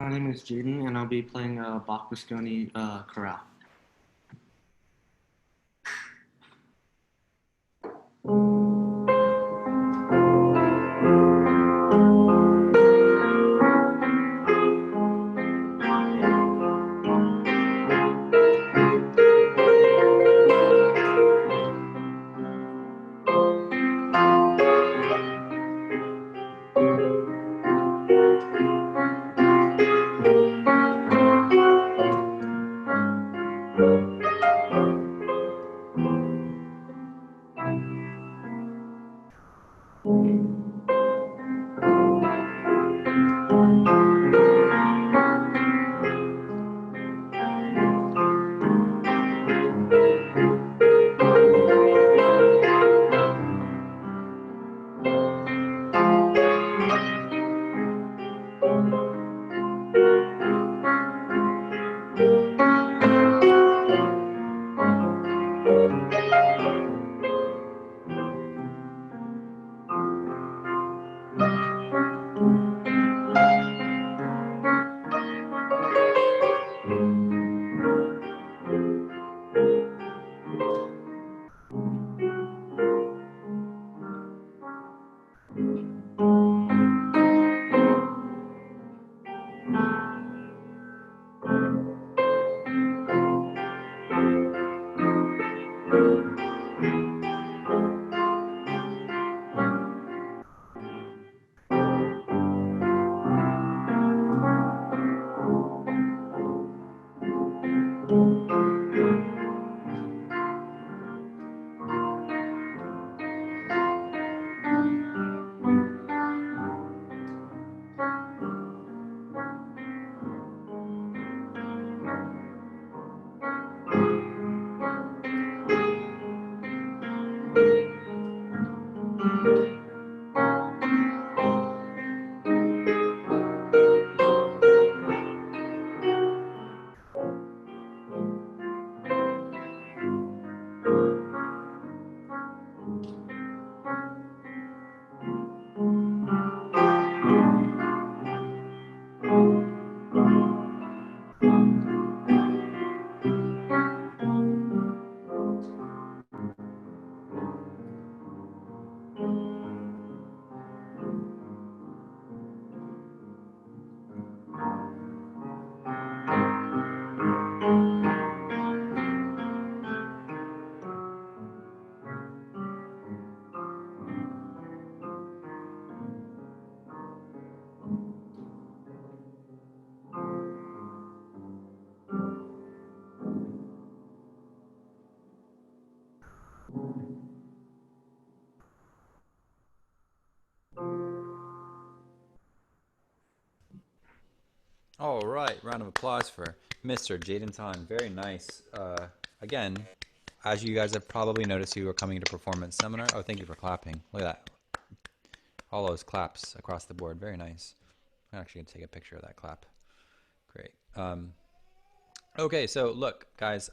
My name is Jaiden, and I'll be playing Bach Busoni chorale. All right, round of applause for Mr. Jaden Tan. Very nice. Again, as you guys have probably noticed, you are coming to performance seminar. Oh, thank you for clapping. Look at that. All those claps across the board. Very nice. I'm actually going to take a picture of that clap. Great. Okay, so look, guys,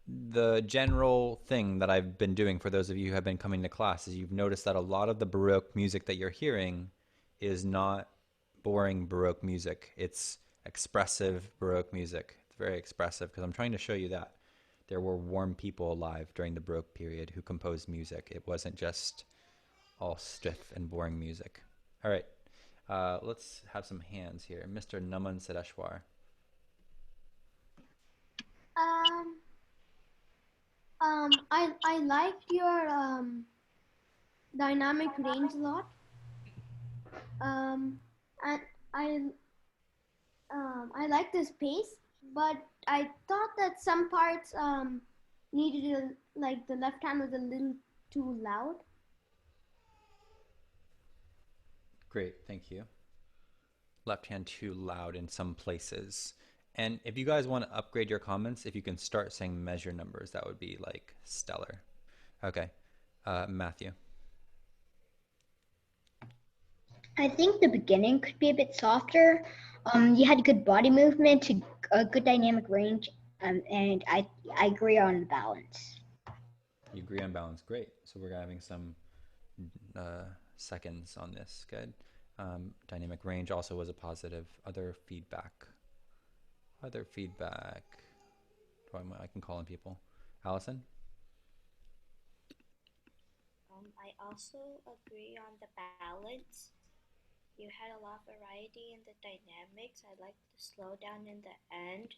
the general thing that I've been doing for those of you who have been coming to class is you've noticed that a lot of the Baroque music that you're hearing is not boring Baroque music. It's expressive Baroque music. It's very expressive because I'm trying to show you that there were warm people alive during the Baroque period who composed music. It wasn't just all stiff and boring music. All right, let's have some hands here. Mr. Naman Sedeshwar. Um, I like your dynamic range a lot. Um, and I I like the space, but I thought that some parts needed like the left hand was a little too loud. Great, thank you. Left hand too loud in some places. And if you guys want to upgrade your comments, if you can start saying measure numbers, that would be like stellar. Okay, Matthew. I think the beginning could be a bit softer. You had good body movement, a good dynamic range, and I agree on the balance. You agree on balance. Great. So we're having some seconds on this. Good. Dynamic range also was a positive. Other feedback. Other feedback. I can call on people. Allison? I also agree on the balance. You had a lot of variety in the dynamics. I liked the slowdown in the end.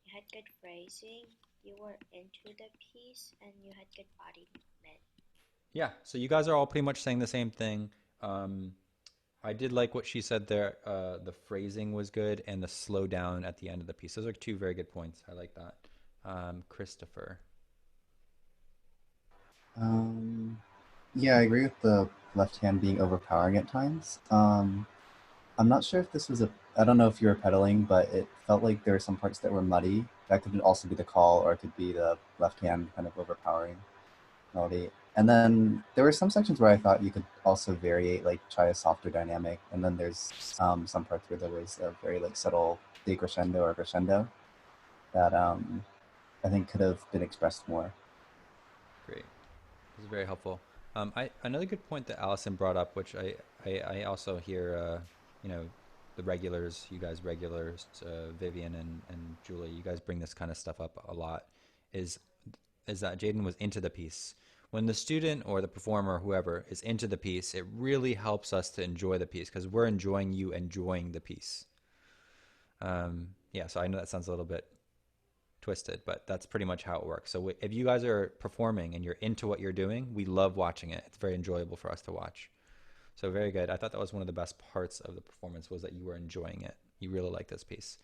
You had good phrasing. You were into the piece, and you had good body movement. Yeah, so you guys are all pretty much saying the same thing. I did like what she said there. The phrasing was good and the slowdown at the end of the piece. Those are two very good points. I like that. Christopher. Yeah, I agree with the left hand being overpowering at times. I'm not sure if this was I don't know if you were pedaling, but it felt like there were some parts that were muddy. That could also be the call, or it could be the left hand kind of overpowering melody. And then there were some sections where I thought you could also variate, like try a softer dynamic. And then there's some parts where there was a very like subtle decrescendo or crescendo that I think could have been expressed more. Great. This is very helpful. Another good point that Allison brought up, which I also hear, you know, the regulars, you guys regulars, Vivian and Julie, you guys bring this kind of stuff up a lot, is that Jaiden was into the piece. When the student or the performer or whoever is into the piece, it really helps us to enjoy the piece because we're enjoying you enjoying the piece. Yeah, so I know that sounds a little bit twisted, but that's pretty much how it works. So if you guys are performing and you're into what you're doing, we love watching it. It's very enjoyable for us to watch. So very good. I thought that was one of the best parts of the performance was that you were enjoying it. You really like this piece.